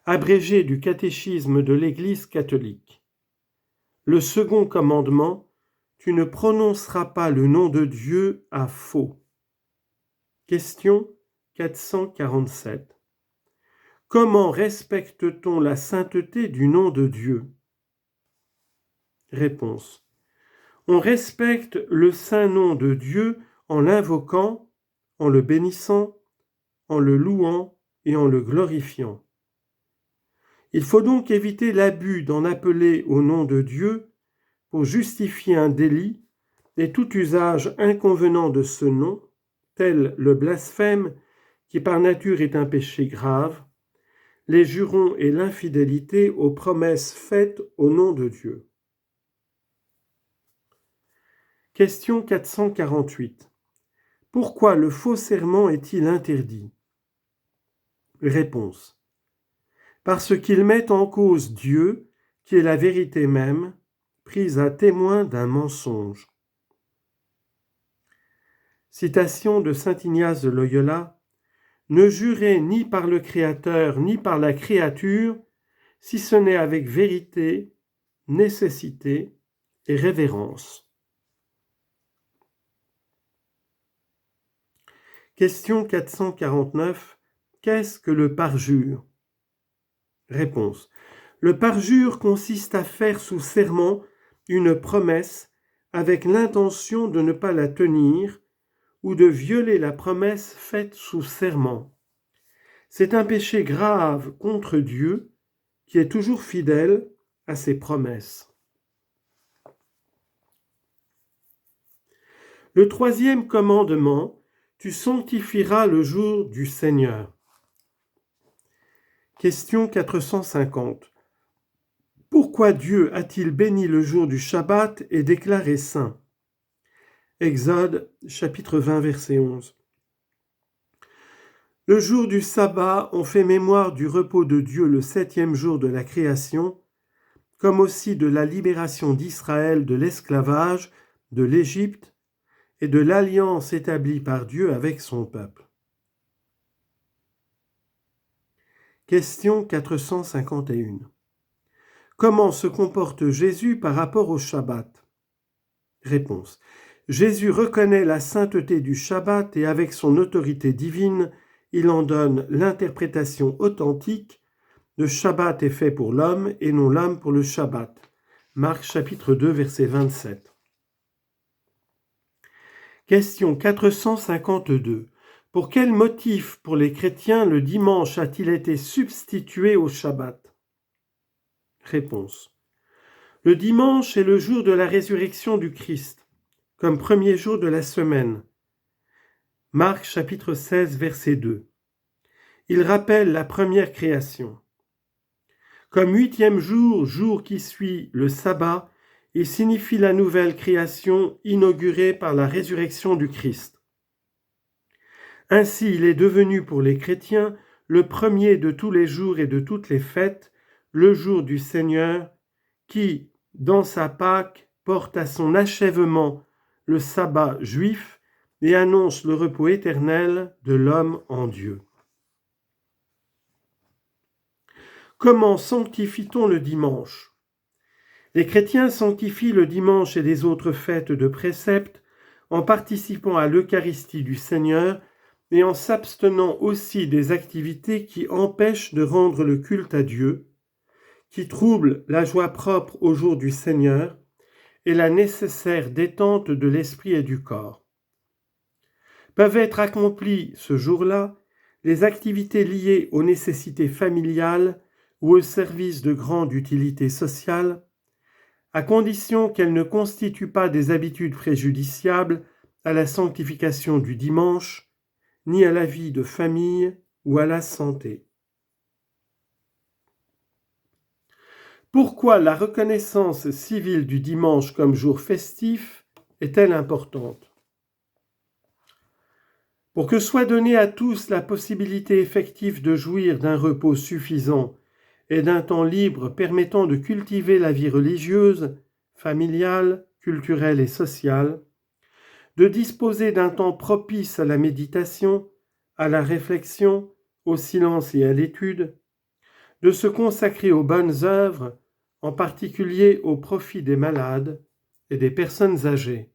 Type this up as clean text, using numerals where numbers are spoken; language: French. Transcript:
abrégé du catéchisme de l'Église catholique. Le second commandement, tu ne prononceras pas le nom de Dieu à faux. Question 447. Comment respecte-t-on la sainteté du nom de Dieu? Réponse. On respecte le saint nom de Dieu en l'invoquant, en le bénissant, en le louant et en le glorifiant. Il faut donc éviter l'abus d'en appeler au nom de Dieu pour justifier un délit et tout usage inconvenant de ce nom, tel le blasphème, qui par nature est un péché grave, les jurons et l'infidélité aux promesses faites au nom de Dieu. Question 448. Pourquoi le faux serment est-il interdit? Réponse. Parce qu'il met en cause Dieu, qui est la vérité même, prise à témoin d'un mensonge. Citation de saint Ignace de Loyola. Ne jurez ni par le Créateur ni par la créature, si ce n'est avec vérité, nécessité et révérence. Question 449. Qu'est-ce que le parjure? Réponse. Le parjure consiste à faire sous serment une promesse avec l'intention de ne pas la tenir ou de violer la promesse faite sous serment. C'est un péché grave contre Dieu qui est toujours fidèle à ses promesses. Le troisième commandement, tu sanctifieras le jour du Seigneur. Question 450. Pourquoi Dieu a-t-il béni le jour du Shabbat et déclaré saint? Exode chapitre 20 verset 11. Le jour du sabbat, on fait mémoire du repos de Dieu le 7e jour de la création, comme aussi de la libération d'Israël de l'esclavage de l'Égypte et de l'alliance établie par Dieu avec son peuple. Question 451. Comment se comporte Jésus par rapport au Shabbat? Réponse. Jésus reconnaît la sainteté du Shabbat et avec son autorité divine, il en donne l'interprétation authentique. Le Shabbat est fait pour l'homme et non l'homme pour le Shabbat. Marc chapitre 2 verset 27. Question 452. Pour quel motif pour les chrétiens le dimanche a-t-il été substitué au Shabbat? Réponse. Le dimanche est le jour de la résurrection du Christ, comme premier jour de la semaine. Marc chapitre 16 verset 2. Il rappelle la première création. Comme 8e jour, jour qui suit le sabbat, il signifie la nouvelle création inaugurée par la résurrection du Christ. Ainsi, il est devenu pour les chrétiens le premier de tous les jours et de toutes les fêtes, le jour du Seigneur, qui, dans sa Pâque, porte à son achèvement le sabbat juif et annonce le repos éternel de l'homme en Dieu. Comment sanctifie-t-on le dimanche? Les chrétiens sanctifient le dimanche et les autres fêtes de préceptes en participant à l'Eucharistie du Seigneur et en s'abstenant aussi des activités qui empêchent de rendre le culte à Dieu, qui troublent la joie propre au jour du Seigneur et la nécessaire détente de l'esprit et du corps. Peuvent être accomplies ce jour-là les activités liées aux nécessités familiales ou aux services de grande utilité sociale, à condition qu'elles ne constituent pas des habitudes préjudiciables à la sanctification du dimanche, ni à la vie de famille ou à la santé. Pourquoi la reconnaissance civile du dimanche comme jour festif est-elle importante? Pour que soit donnée à tous la possibilité effective de jouir d'un repos suffisant et d'un temps libre permettant de cultiver la vie religieuse, familiale, culturelle et sociale, de disposer d'un temps propice à la méditation, à la réflexion, au silence et à l'étude, de se consacrer aux bonnes œuvres, en particulier au profit des malades et des personnes âgées.